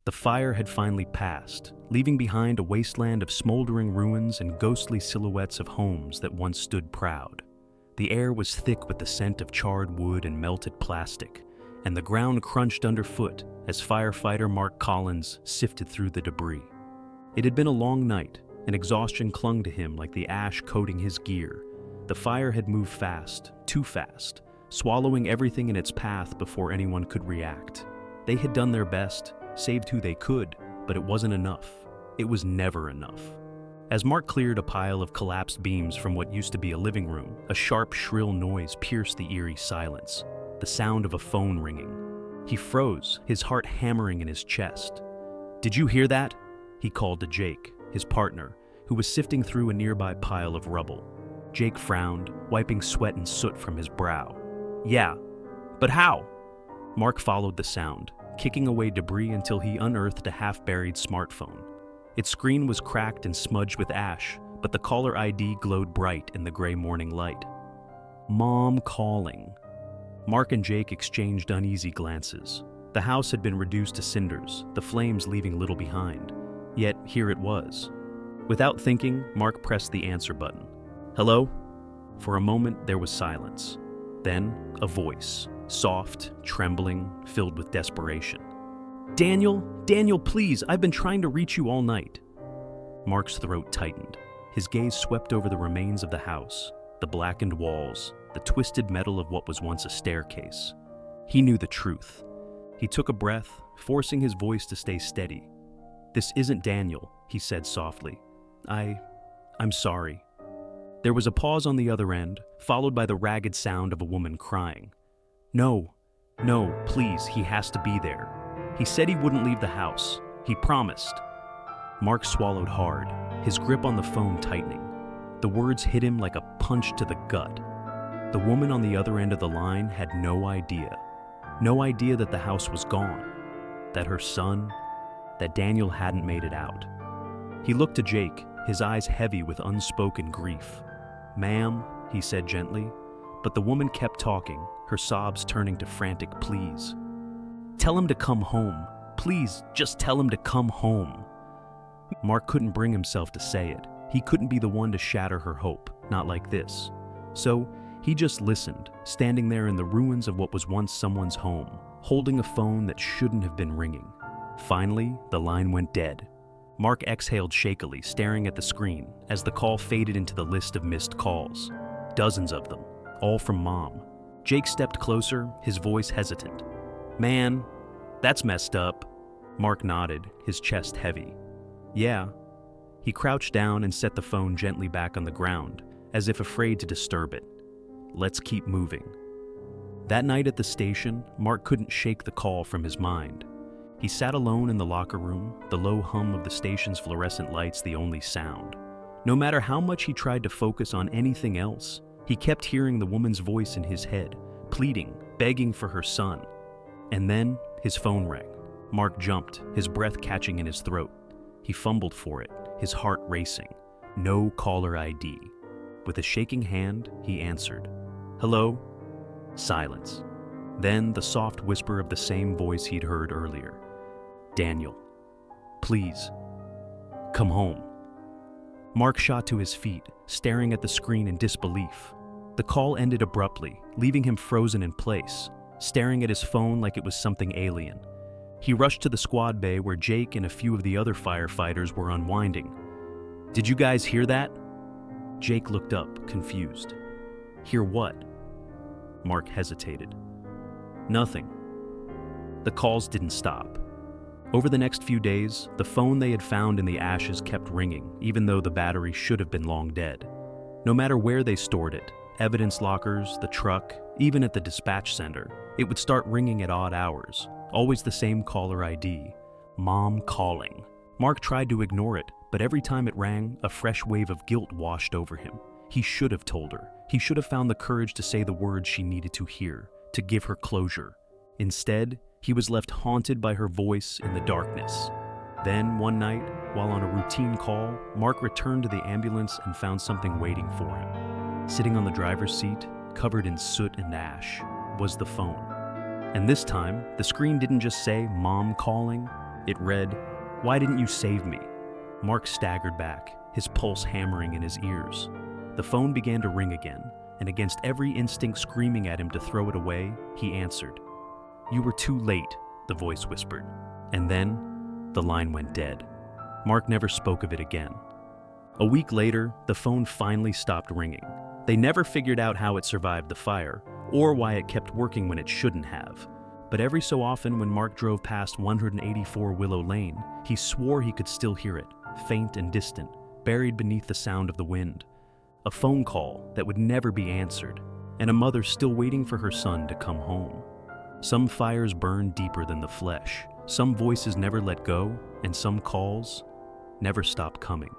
The fire had finally passed, leaving behind a wasteland of smoldering ruins and ghostly silhouettes of homes that once stood proud. The air was thick with the scent of charred wood and melted plastic, and the ground crunched underfoot as firefighter Mark Collins sifted through the debris. It had been a long night, and exhaustion clung to him like the ash coating his gear. The fire had moved fast, too fast, swallowing everything in its path before anyone could react. They had done their best, saved who they could, but it wasn't enough. It was never enough. As Mark cleared a pile of collapsed beams from what used to be a living room, a sharp, shrill noise pierced the eerie silence, the sound of a phone ringing. He froze, his heart hammering in his chest. "Did you hear that?" he called to Jake, his partner, who was sifting through a nearby pile of rubble. Jake frowned, wiping sweat and soot from his brow. "Yeah, but how?" Mark followed the sound, kicking away debris until he unearthed a half-buried smartphone. Its screen was cracked and smudged with ash, but the caller ID glowed bright in the gray morning light. Mom calling. Mark and Jake exchanged uneasy glances. The house had been reduced to cinders, the flames leaving little behind. Yet here it was. Without thinking, Mark pressed the answer button. "Hello?" For a moment, there was silence. Then, a voice, soft, trembling, filled with desperation. "Daniel, please, I've been trying to reach you all night." Mark's throat tightened. His gaze swept over the remains of the house, the blackened walls, the twisted metal of what was once a staircase. He knew the truth. He took a breath, forcing his voice to stay steady. "This isn't Daniel," he said softly. I'm sorry." There was a pause on the other end, followed by the ragged sound of a woman crying. No, please, he has to be there. He said he wouldn't leave the house. He promised." Mark swallowed hard, his grip on the phone tightening. The words hit him like a punch to the gut. The woman on the other end of the line had no idea. No idea that the house was gone, that her son, that Daniel hadn't made it out. He looked to Jake, his eyes heavy with unspoken grief. "Ma'am," he said gently, but the woman kept talking, her sobs turning to frantic pleas. "Tell him to come home. Please, just tell him to come home." Mark couldn't bring himself to say it. He couldn't be the one to shatter her hope, not like this. So he just listened, standing there in the ruins of what was once someone's home, holding a phone that shouldn't have been ringing. Finally, the line went dead. Mark exhaled shakily, staring at the screen, as the call faded into the list of missed calls. Dozens of them, all from Mom. Jake stepped closer, his voice hesitant. "Man, that's messed up." Mark nodded, his chest heavy. "Yeah." He crouched down and set the phone gently back on the ground, as if afraid to disturb it. "Let's keep moving." That night at the station, Mark couldn't shake the call from his mind. He sat alone in the locker room, the low hum of the station's fluorescent lights the only sound. No matter how much he tried to focus on anything else, he kept hearing the woman's voice in his head, pleading, begging for her son. And then his phone rang. Mark jumped, his breath catching in his throat. He fumbled for it, his heart racing. No caller ID. With a shaking hand, he answered. "Hello?" Silence. Then the soft whisper of the same voice he'd heard earlier. "Daniel, please, come home." Mark shot to his feet, staring at the screen in disbelief. The call ended abruptly, leaving him frozen in place, staring at his phone like it was something alien. He rushed to the squad bay where Jake and a few of the other firefighters were unwinding. "Did you guys hear that?" Jake looked up, confused. "Hear what?" Mark hesitated. "Nothing." The calls didn't stop. Over the next few days, the phone they had found in the ashes kept ringing, even though the battery should have been long dead. No matter where they stored it, evidence lockers, the truck, even at the dispatch center, it would start ringing at odd hours, always the same caller ID, Mom calling. Mark tried to ignore it, but every time it rang, a fresh wave of guilt washed over him. He should have told her. He should have found the courage to say the words she needed to hear, to give her closure. Instead, he was left haunted by her voice in the darkness. Then, one night, while on a routine call, Mark returned to the ambulance and found something waiting for him. Sitting on the driver's seat, covered in soot and ash, was the phone. And this time, the screen didn't just say, "Mom calling," It read, "Why didn't you save me?" Mark staggered back, his pulse hammering in his ears. The phone began to ring again, and against every instinct screaming at him to throw it away, he answered. "You were too late," the voice whispered. And then, the line went dead. Mark never spoke of it again. A week later, the phone finally stopped ringing. They never figured out how it survived the fire, or why it kept working when it shouldn't have. But every so often when Mark drove past 184 Willow Lane, he swore he could still hear it, faint and distant, buried beneath the sound of the wind. A phone call that would never be answered, and a mother still waiting for her son to come home. Some fires burn deeper than the flesh, some voices never let go, and some calls never stop coming.